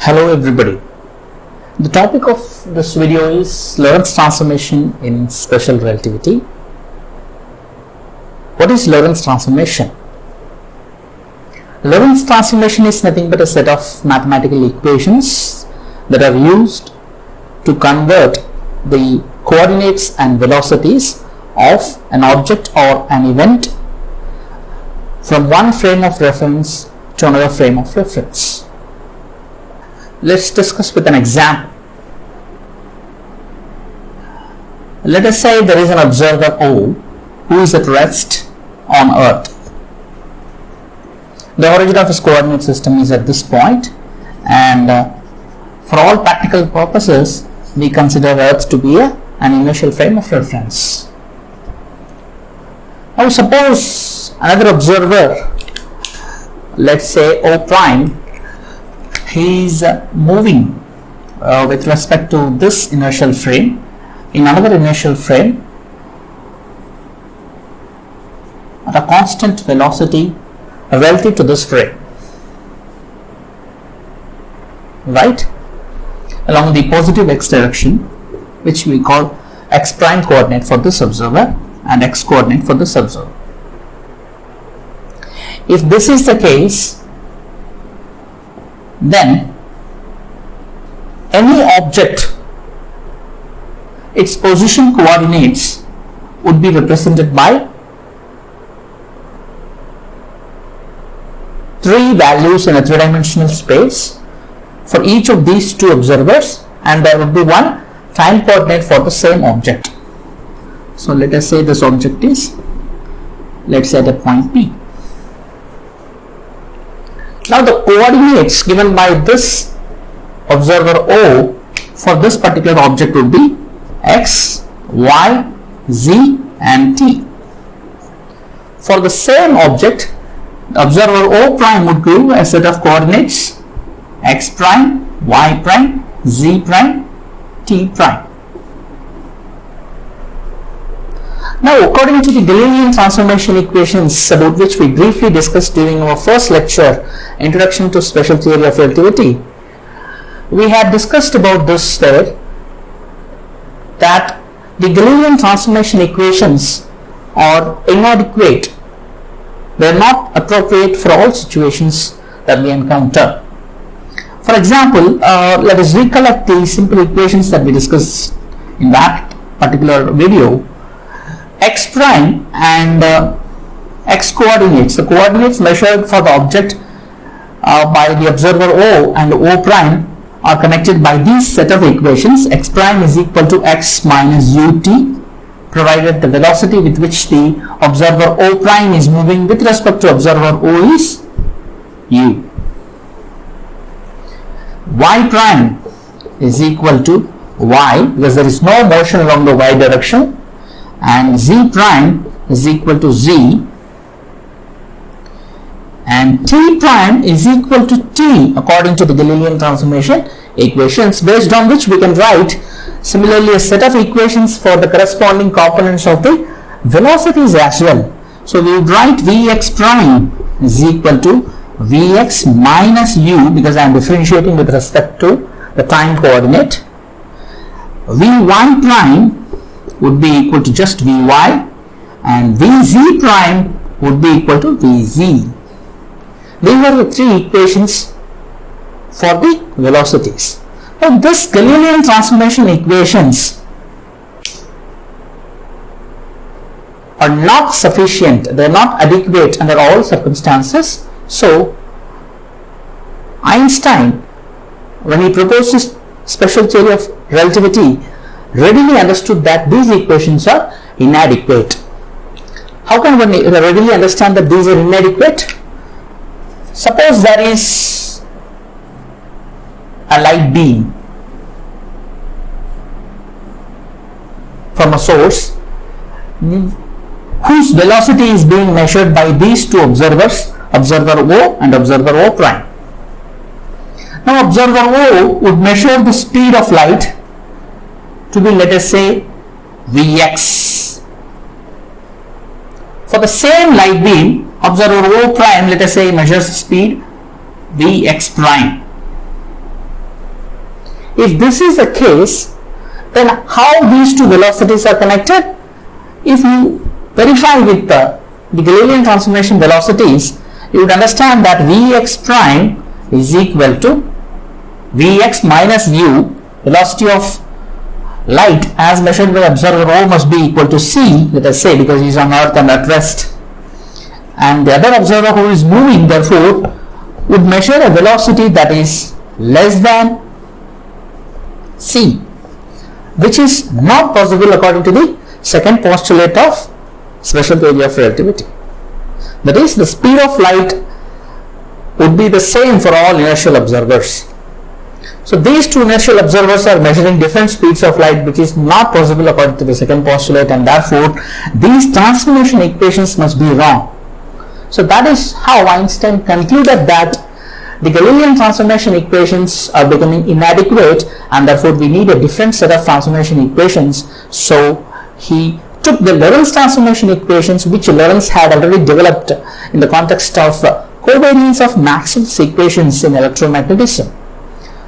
Hello everybody. The topic of this video is Lorentz transformation in special relativity. What is Lorentz transformation? Lorentz transformation is nothing but a set of mathematical equations that are used to convert the coordinates and velocities of an object or an event from one frame of reference to another frame of reference. Let's discuss with an example. Let us say there is an observer O who is at rest on Earth. The origin of his coordinate system is at this point, and for all practical purposes we consider Earth to be an initial frame of reference. Now suppose another observer, let's say O prime, he is moving with respect to this inertial frame in another inertial frame at a constant velocity relative to this frame, right, along the positive x direction, which we call x prime coordinate for this observer and x coordinate for this observer. If this is the case, then any object, its position coordinates would be represented by three values in a three-dimensional space for each of these two observers, and there would be one time coordinate for the same object. So let us say this object is, let's say, at a point P. Now the coordinates given by this observer O for this particular object would be x, y, z and t. For the same object, the observer O prime would give a set of coordinates x prime, y prime, z prime, t prime. Now, according to the Galilean transformation equations, about which we briefly discussed during our first lecture, Introduction to Special Theory of Relativity, we had discussed about this there, that the Galilean transformation equations are inadequate. They are not appropriate for all situations that we encounter. For example, let us recollect the simple equations that we discussed in that particular video. X prime and x coordinates, the coordinates measured for the object by the observer O and O prime are connected by these set of equations. X prime is equal to x minus ut, provided the velocity with which the observer O prime is moving with respect to observer O is u. Y prime is equal to y, because there is no motion along the y direction, and z prime is equal to z, and t prime is equal to t according to the Galilean transformation equations, based on which we can write similarly a set of equations for the corresponding components of the velocities as well. So we would write Vx prime is equal to Vx minus u, because I am differentiating with respect to the time coordinate. Vy prime would be equal to just Vy, and Vz prime would be equal to Vz. These are the three equations for the velocities. Now this Galilean transformation equations are not sufficient, they are not adequate under all circumstances. So Einstein, when he proposed his special theory of relativity, readily understood that these equations are inadequate. How can one readily understand that these are inadequate? Suppose there is a light beam from a source whose velocity is being measured by these two observers, observer O and observer O prime. Now observer O would measure the speed of light to be, let us say, Vx. For the same light beam, observer O prime, let us say, measures speed Vx prime. If this is the case, then how these two velocities are connected? If you verify with the Galilean transformation velocities, you would understand that Vx prime is equal to Vx minus u, velocity of light as measured by observer O must be equal to c, let us say, because he is on earth and at rest, and the other observer who is moving therefore would measure a velocity that is less than c, which is not possible according to the second postulate of special theory of relativity. That is, the speed of light would be the same for all inertial observers. So these two inertial observers are measuring different speeds of light, which is not possible according to the second postulate, and therefore these transformation equations must be wrong. So that is how Einstein concluded that the Galilean transformation equations are becoming inadequate, and therefore we need a different set of transformation equations. So he took the Lorentz transformation equations, which Lorentz had already developed in the context of covariance of Maxwell's equations in electromagnetism.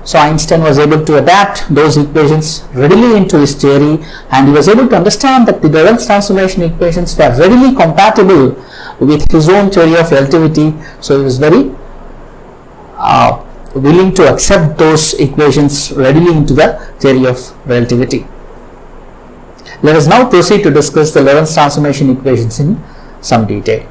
So Einstein was able to adapt those equations readily into his theory, and he was able to understand that the Lorentz transformation equations were readily compatible with his own theory of relativity. So he was very willing to accept those equations readily into the theory of relativity. Let us now proceed to discuss the Lorentz transformation equations in some detail.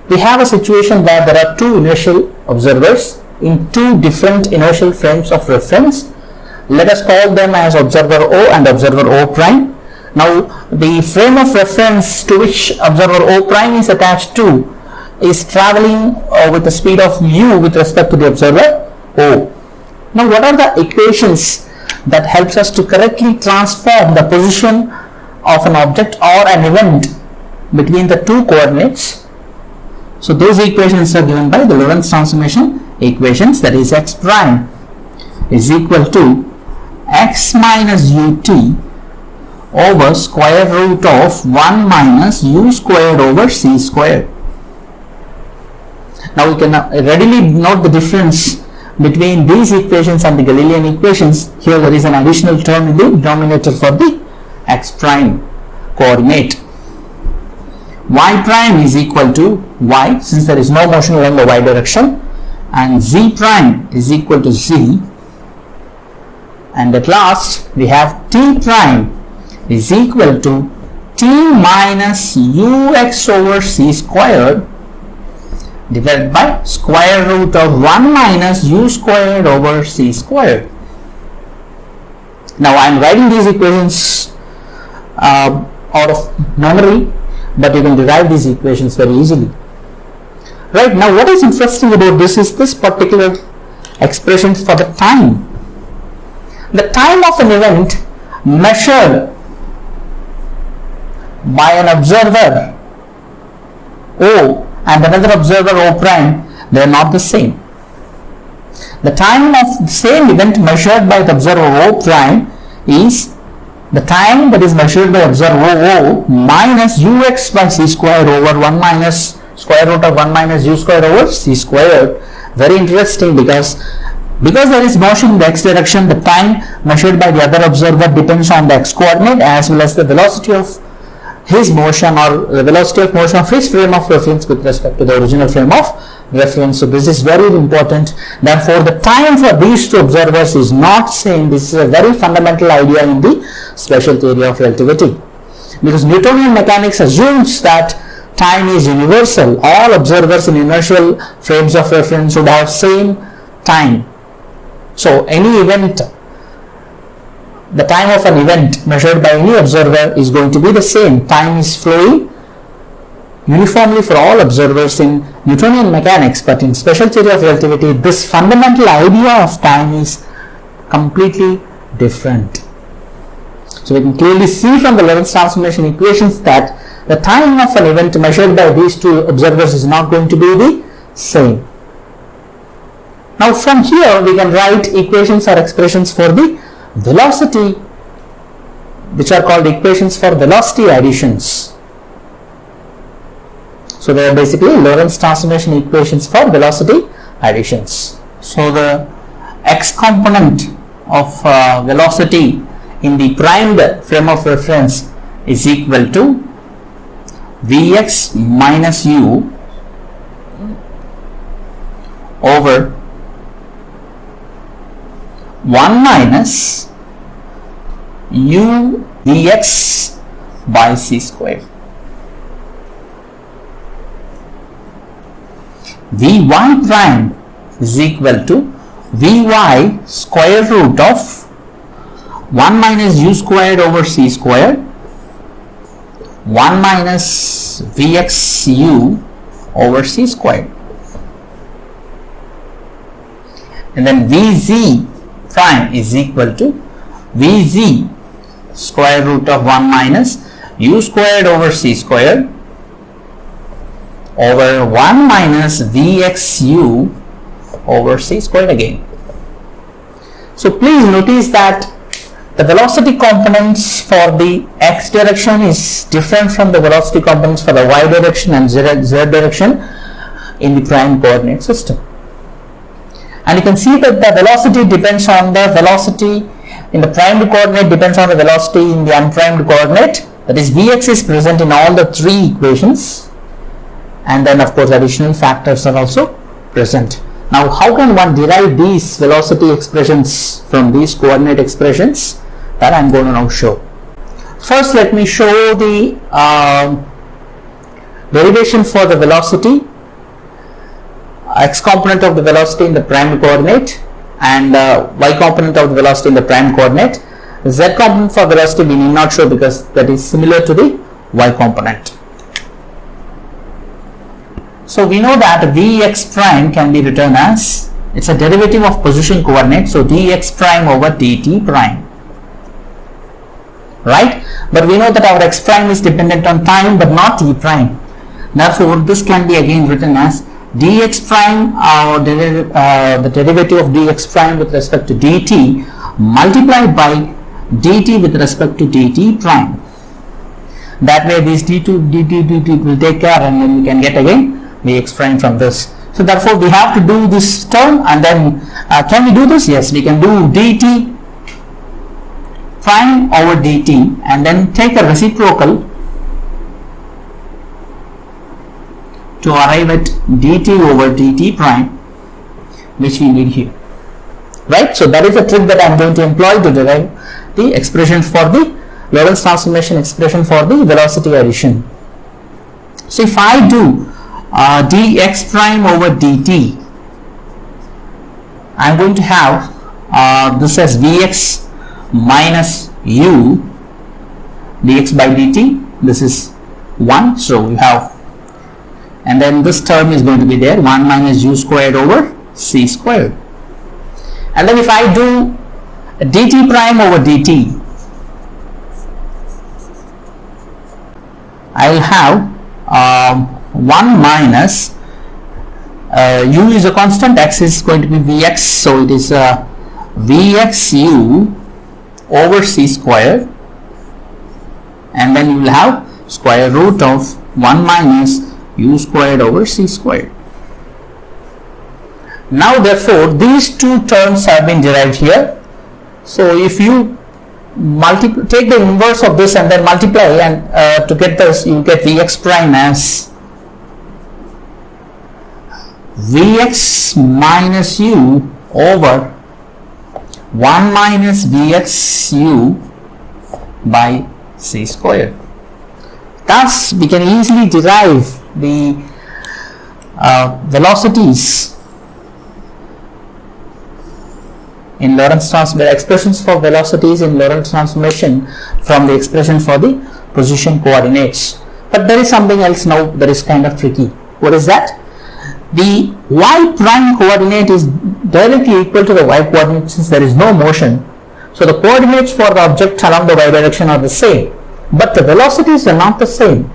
We have a situation where there are two inertial observers in two different inertial frames of reference. Let us call them as observer O and observer O prime. Now the frame of reference to which observer O prime is attached to is traveling with the speed of u with respect to the observer O. Now what are the equations that helps us to correctly transform the position of an object or an event between the two coordinates? So those equations are given by the Lorentz transformation equations, that is x prime is equal to x minus ut over square root of 1 minus u squared over c squared. Now we can readily note the difference between these equations and the Galilean equations. Here there is an additional term in the denominator for the x prime coordinate. Y prime is equal to y, since there is no motion along the y direction, and z prime is equal to z, and at last we have t prime is equal to t minus ux over c squared divided by square root of 1 minus u squared over c squared. Now I am writing these equations out of memory, but you can derive these equations very easily. Right, now what is interesting about this is this particular expression for the time. The time of an event measured by an observer O and another observer O prime, they are not the same. The time of the same event measured by the observer O prime is the time that is measured by observer O minus ux by c squared over 1 minus square root of 1 minus u squared over c squared. Very interesting, because there is motion in the x direction, the time measured by the other observer depends on the x coordinate as well as the velocity of his motion or the velocity of motion of his frame of reference with respect to the original frame of reference. So this is very important. Therefore the time for these two observers is not same. This is a very fundamental idea in the special theory of relativity, because Newtonian mechanics assumes that time is universal. All observers in inertial frames of reference would have same time. So any event, the time of an event measured by any observer is going to be the same. Time is flowing uniformly for all observers in Newtonian mechanics, but in special theory of relativity this fundamental idea of time is completely different. So we can clearly see from the Lorentz transformation equations that the time of an event measured by these two observers is not going to be the same. Now from here we can write equations or expressions for the velocity, which are called equations for velocity additions. So they are basically Lorentz transformation equations for velocity additions. So the x component of velocity in the primed frame of reference is equal to Vx minus u over 1 minus u Vx by c square. Vy prime is equal to Vy square root of 1 minus u squared over c squared 1 minus Vxu over c squared, and then Vz prime is equal to Vz square root of 1 minus u squared over c squared over 1 minus Vxu over c squared again. So please notice that the velocity components for the x direction is different from the velocity components for the y direction and z direction in the prime coordinate system. And you can see that the velocity depends on the velocity in the primed coordinate depends on the velocity in the unprimed coordinate, that is Vx is present in all the three equations, and then of course additional factors are also present. Now how can one derive these velocity expressions from these coordinate expressions? That I am going to now show. First let me show the derivation for the velocity, x component of the velocity in the prime coordinate and y component of the velocity in the prime coordinate. Z component for velocity we need not show because that is similar to the y component. So we know that Vx prime can be written as, it's a derivative of position coordinate, so dx prime over dt prime, right? But we know that our x prime is dependent on time but not t prime. Therefore this can be again written as dx prime or the derivative of dx prime with respect to dt multiplied by dt with respect to dt prime. That way these dt will take care, and then we can get again Vx prime from this. So therefore we have to do this term, and then can we do this? Yes, we can do dt prime over dt and then take a reciprocal to arrive at dt over dt prime, which we need here, right? So that is a trick that I am going to employ to derive the expression for the Lorentz transformation expression for the velocity addition. So if I do dx prime over dt, I am going to have this as Vx minus u dx by dt, this is 1, so we have, and then this term is going to be there, 1 minus u squared over c squared. And then if I do dt prime over dt, I will have 1 minus u is a constant, x is going to be Vx, so it is Vxu over c squared, and then you will have square root of 1 minus u squared over c squared. Now therefore these two terms have been derived here. So if you take the inverse of this and then multiply, and to get this you get Vx prime as Vx minus u over 1 minus Vxu by c squared. Thus we can easily derive the velocities in Lorentz transformation, expressions for velocities in Lorentz transformation from the expression for the position coordinates. But there is something else now that is kind of tricky. What is that? The y prime coordinate is directly equal to the y coordinate since there is no motion. So the coordinates for the object along the y direction are the same, but the velocities are not the same.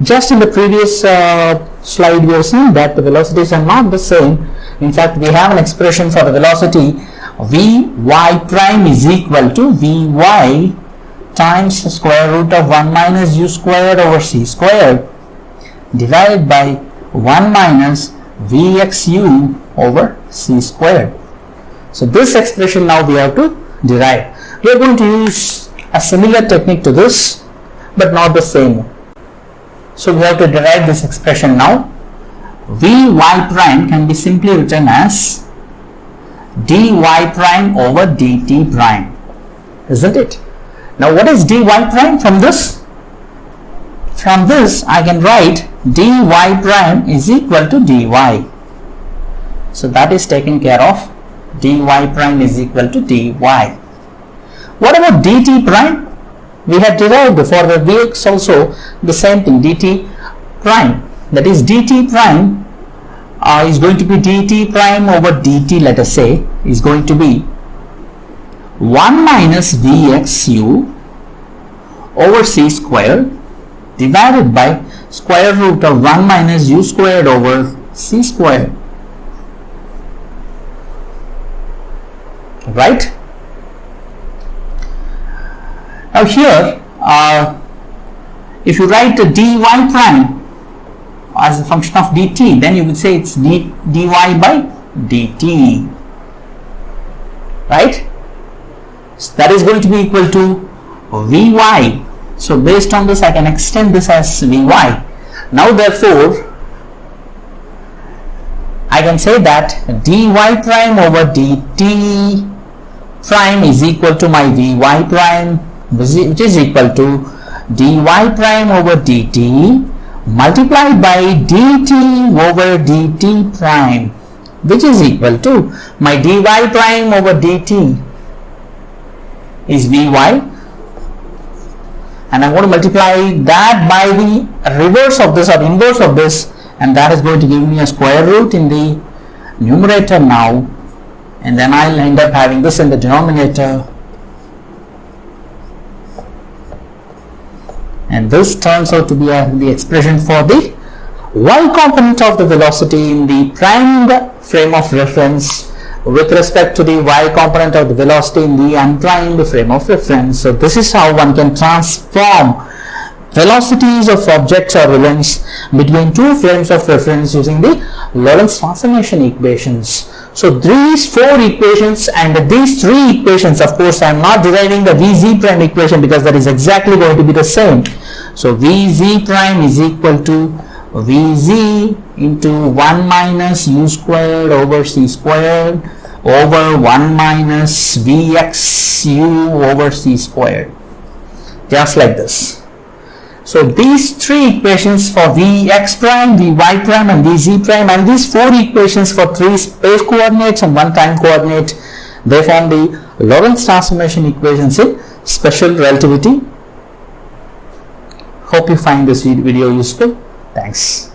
Just in the previous slide we have seen that the velocities are not the same. In fact, we have an expression for the velocity Vy prime is equal to Vy times square root of 1 minus u squared over c squared divided by 1 minus Vxu over c squared. So this expression now we have to derive. We are going to use a similar technique to this, but not the same. So we have to derive this expression now. Vy prime can be simply written as dy prime over dt prime, isn't it? Now what is dy prime from this? From this I can write dy prime is equal to dy. So that is taken care of. Dy prime is equal to dy. What about dt prime? We had derived for the Vx also the same thing, dt prime. That is dt prime is going to be dt prime over dt, let us say, is going to be 1 minus Vxu over c squared divided by square root of 1 minus u squared over c squared. Right? Now here, if you write the dy prime as a function of dt, then you would say it's dy by dt. Right? So that is going to be equal to Vy. So based on this I can extend this as Vy. Now therefore I can say that dy prime over dt prime is equal to my Vy prime, which is equal to dy prime over dt multiplied by dt over dt prime, which is equal to my dy prime over dt is Vy, and I'm going to multiply that by the reverse of this or inverse of this, and that is going to give me a square root in the numerator now, and then I'll end up having this in the denominator, and this turns out to be the expression for the y component of the velocity in the primed frame of reference with respect to the y component of the velocity in the unprimed frame of reference. So this is how one can transform velocities of objects or events between two frames of reference using the Lorentz transformation equations. So these four equations and these three equations, of course I am not deriving the Vz prime equation because that is exactly going to be the same. So Vz prime is equal to Vz into 1 minus u squared over c squared over 1 minus Vxu over c squared, just like this. So these three equations for Vx prime, Vy prime and Vz prime, and these four equations for three space coordinates and one time coordinate, they form the Lorentz transformation equations in special relativity. Hope you find this video useful. Thanks.